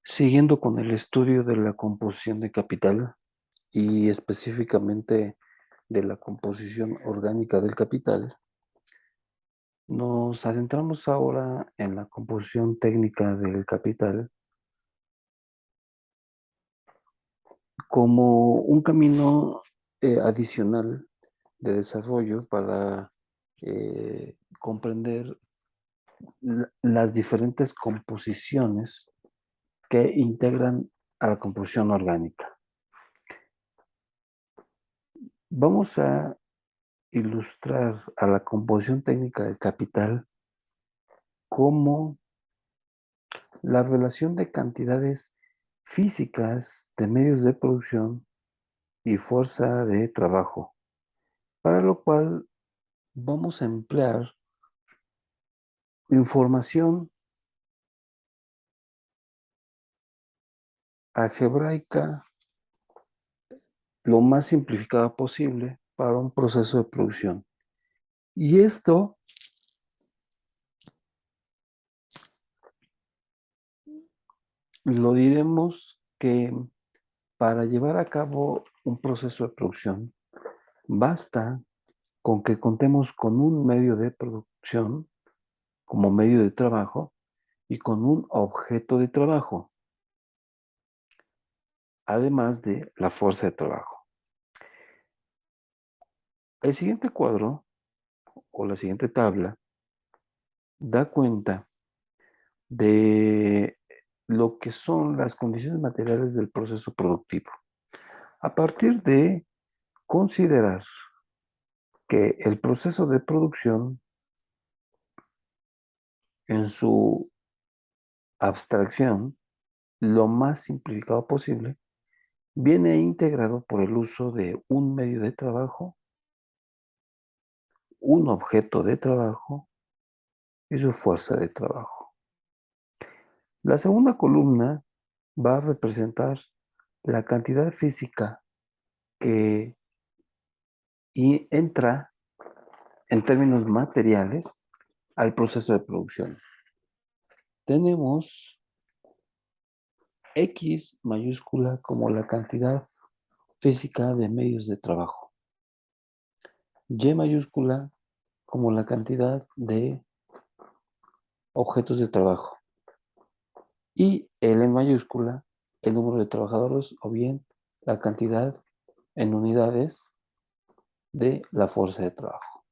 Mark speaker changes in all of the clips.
Speaker 1: Siguiendo con el estudio de la composición de capital y específicamente de la composición orgánica del capital, nos adentramos ahora en la composición técnica del capital como un camino adicional de desarrollo para comprender las diferentes composiciones que integran a la composición orgánica. Vamos a ilustrar a la composición técnica del capital como la relación de cantidades físicas de medios de producción y fuerza de trabajo, para lo cual vamos a emplear información algebraica lo más simplificada posible para un proceso de producción. Y esto lo diremos que para llevar a cabo un proceso de producción basta con que contemos con un medio de producción como medio de trabajo y con un objeto de trabajo, además de la fuerza de trabajo. El siguiente cuadro o la siguiente tabla da cuenta de lo que son las condiciones materiales del proceso productivo. A partir de considerar que el proceso de producción en su abstracción, lo más simplificado posible, viene integrado por el uso de un medio de trabajo, un objeto de trabajo y su fuerza de trabajo. La segunda columna va a representar la cantidad física que entra en términos materiales al proceso de producción. Tenemos X mayúscula como la cantidad física de medios de trabajo, Y mayúscula como la cantidad de objetos de trabajo y L mayúscula el número de trabajadores o bien la cantidad en unidades de la fuerza de trabajo.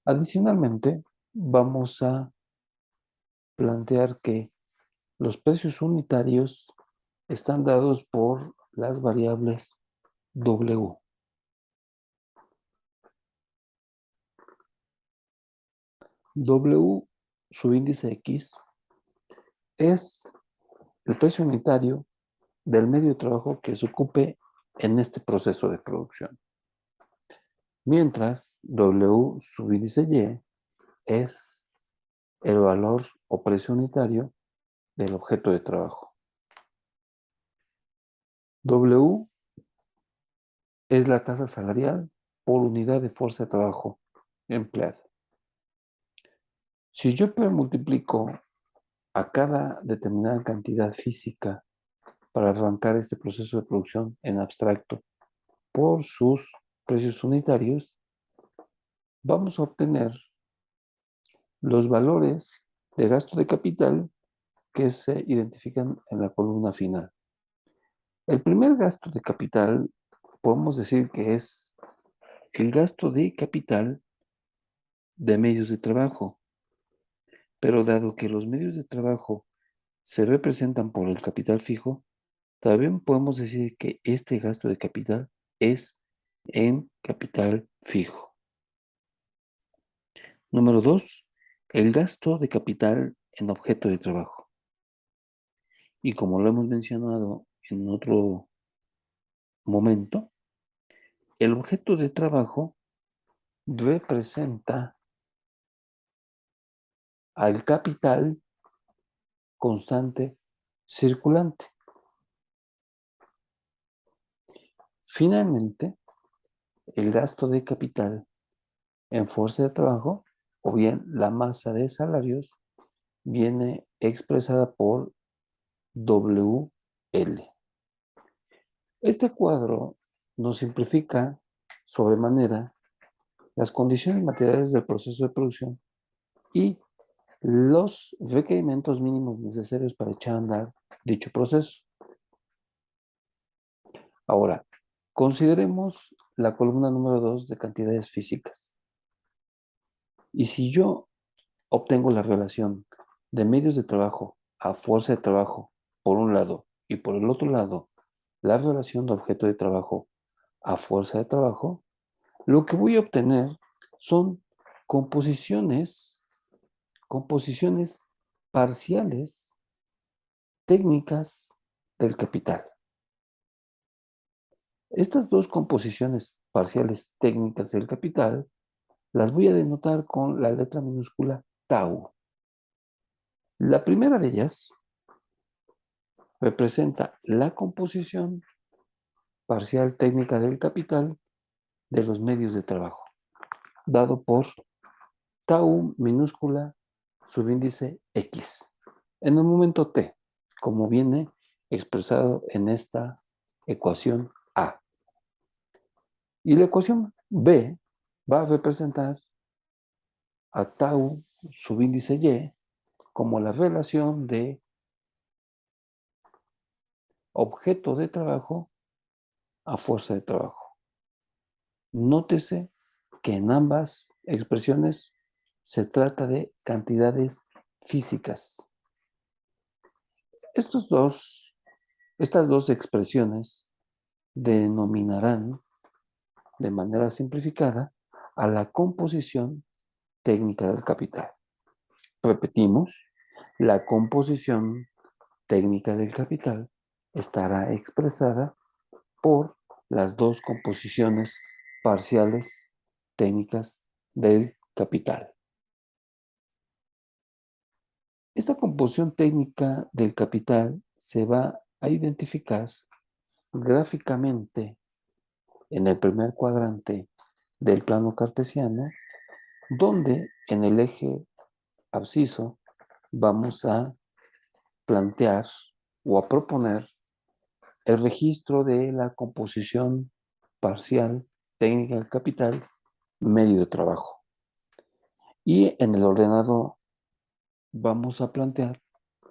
Speaker 1: Adicionalmente, vamos a plantear que los precios unitarios están dados por las variables W. W, subíndice X, es el precio unitario del medio de trabajo que se ocupe en este proceso de producción. Mientras W, subíndice Y, es el valor o precio unitario del objeto de trabajo. W es la tasa salarial por unidad de fuerza de trabajo empleada. Si yo multiplico a cada determinada cantidad física para arrancar este proceso de producción en abstracto por sus precios unitarios, vamos a obtener los valores de gasto de capital que se identifican en la columna final. El primer gasto de capital podemos decir que es el gasto de capital de medios de trabajo, pero dado que los medios de trabajo se representan por el capital fijo, también podemos decir que este gasto de capital es en capital fijo. Número 2, el gasto de capital en objeto de trabajo. Y como lo hemos mencionado en otro momento, el objeto de trabajo representa al capital constante circulante. Finalmente, el gasto de capital en fuerza de trabajo o bien la masa de salarios viene expresada por WL. Este cuadro nos simplifica sobremanera las condiciones materiales del proceso de producción y los requerimientos mínimos necesarios para echar a andar dicho proceso. Ahora, consideremos la columna número 2 de cantidades físicas. Y si yo obtengo la relación de medios de trabajo a fuerza de trabajo por un lado y por el otro lado la relación de objeto de trabajo a fuerza de trabajo, lo que voy a obtener son composiciones parciales técnicas del capital. Estas dos composiciones parciales técnicas del capital las voy a denotar con la letra minúscula tau. La primera de ellas representa la composición parcial técnica del capital de los medios de trabajo, dado por tau minúscula subíndice X. En el momento T, como viene expresado en esta ecuación A. Y la ecuación B va a representar a tau subíndice Y como la relación de objeto de trabajo a fuerza de trabajo. Nótese que en ambas expresiones se trata de cantidades físicas. Estas dos expresiones denominarán de manera simplificada a la composición técnica del capital. Repetimos, la composición técnica del capital estará expresada por las dos composiciones parciales técnicas del capital. Esta composición técnica del capital se va a identificar gráficamente en el primer cuadrante del plano cartesiano, donde en el eje absciso vamos a plantear o a proponer el registro de la composición parcial técnica del capital medio de trabajo. Y en el ordenado vamos a plantear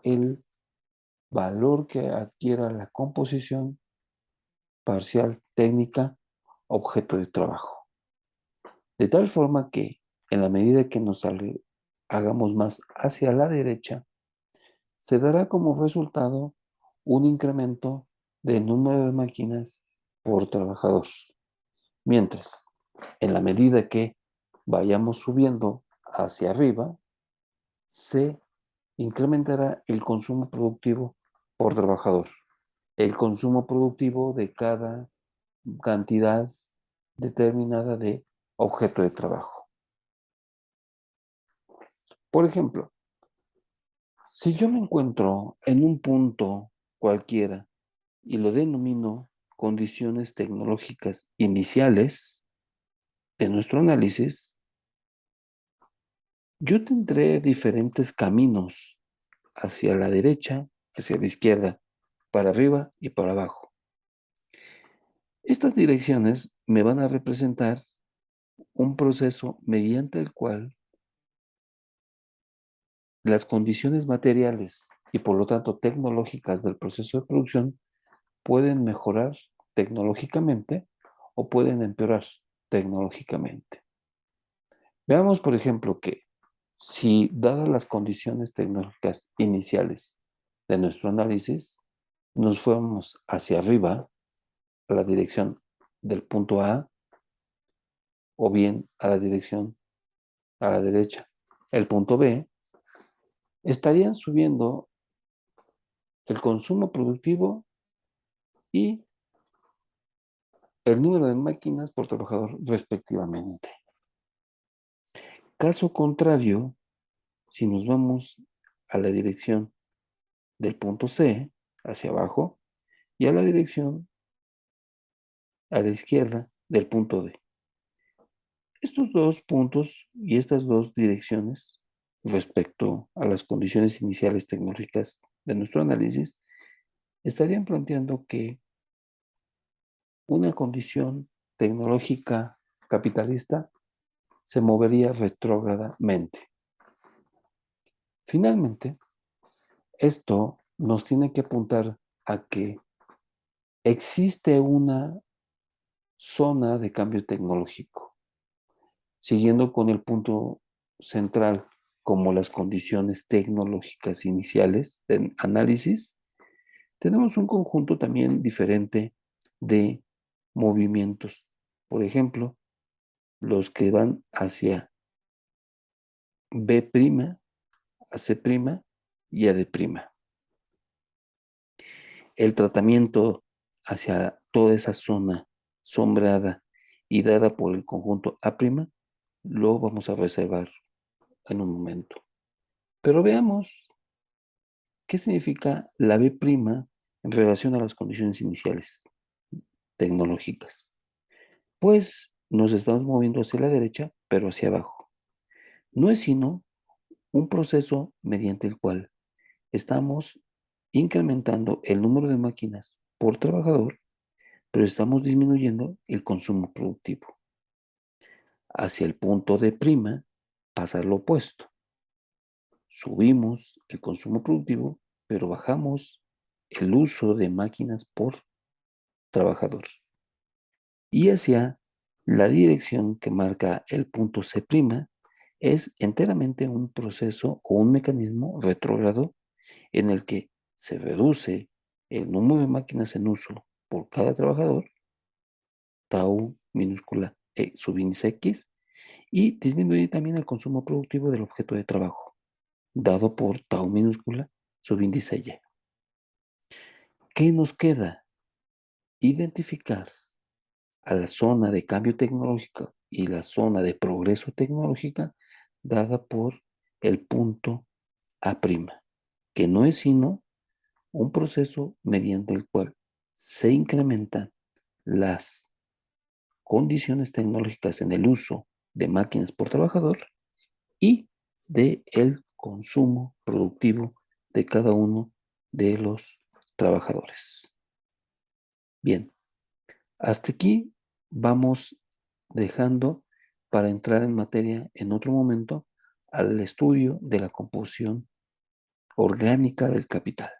Speaker 1: el valor que adquiera la composición parcial técnica objeto de trabajo. De tal forma que en la medida que nos hagamos más hacia la derecha, se dará como resultado un incremento del número de máquinas por trabajador. Mientras, en la medida que vayamos subiendo hacia arriba, se incrementará el consumo productivo por trabajador. El consumo productivo de cada cantidad determinada de objeto de trabajo. Por ejemplo, si yo me encuentro en un punto cualquiera y lo denomino condiciones tecnológicas iniciales de nuestro análisis, yo tendré diferentes caminos hacia la derecha, hacia la izquierda, para arriba y para abajo. Estas direcciones me van a representar un proceso mediante el cual las condiciones materiales y por lo tanto tecnológicas del proceso de producción pueden mejorar tecnológicamente o pueden empeorar tecnológicamente. Veamos, por ejemplo, que si dadas las condiciones tecnológicas iniciales de nuestro análisis, nos fuéramos hacia arriba, a la dirección del punto A, o bien a la dirección a la derecha, el punto B, estarían subiendo el consumo productivo y el número de máquinas por trabajador respectivamente. Caso contrario, si nos vamos a la dirección del punto C, hacia abajo, y a la dirección a la izquierda del punto D. Estos dos puntos y estas dos direcciones respecto a las condiciones iniciales tecnológicas de nuestro análisis estarían planteando que una condición tecnológica capitalista se movería retrógradamente. Finalmente, esto nos tiene que apuntar a que existe una zona de cambio tecnológico, siguiendo con el punto central como las condiciones tecnológicas iniciales de análisis. Tenemos un conjunto también diferente de movimientos. Por ejemplo, los que van hacia B', a C' y a D'. El tratamiento hacia toda esa zona sombreada y dada por el conjunto A', lo vamos a reservar en un momento. Pero veamos qué significa la B' en relación a las condiciones iniciales tecnológicas. Pues nos estamos moviendo hacia la derecha, pero hacia abajo. No es sino un proceso mediante el cual estamos incrementando el número de máquinas por trabajador, pero estamos disminuyendo el consumo productivo. Hacia el punto de prima pasa lo opuesto. Subimos el consumo productivo, pero bajamos el uso de máquinas por trabajador. Y hacia la dirección que marca el punto C' es enteramente un proceso o un mecanismo retrógrado en el que se reduce el número de máquinas en uso por cada trabajador, tau minúscula E subíndice X, y disminuye también el consumo productivo del objeto de trabajo, dado por tau minúscula subíndice Y. ¿Qué nos queda? Identificar a la zona de cambio tecnológico y la zona de progreso tecnológica dada por el punto A', que no es sino un proceso mediante el cual se incrementan las condiciones tecnológicas en el uso de máquinas por trabajador y de el consumo productivo de cada uno de los trabajadores. Bien, hasta aquí vamos dejando para entrar en materia en otro momento al estudio de la composición orgánica del capital.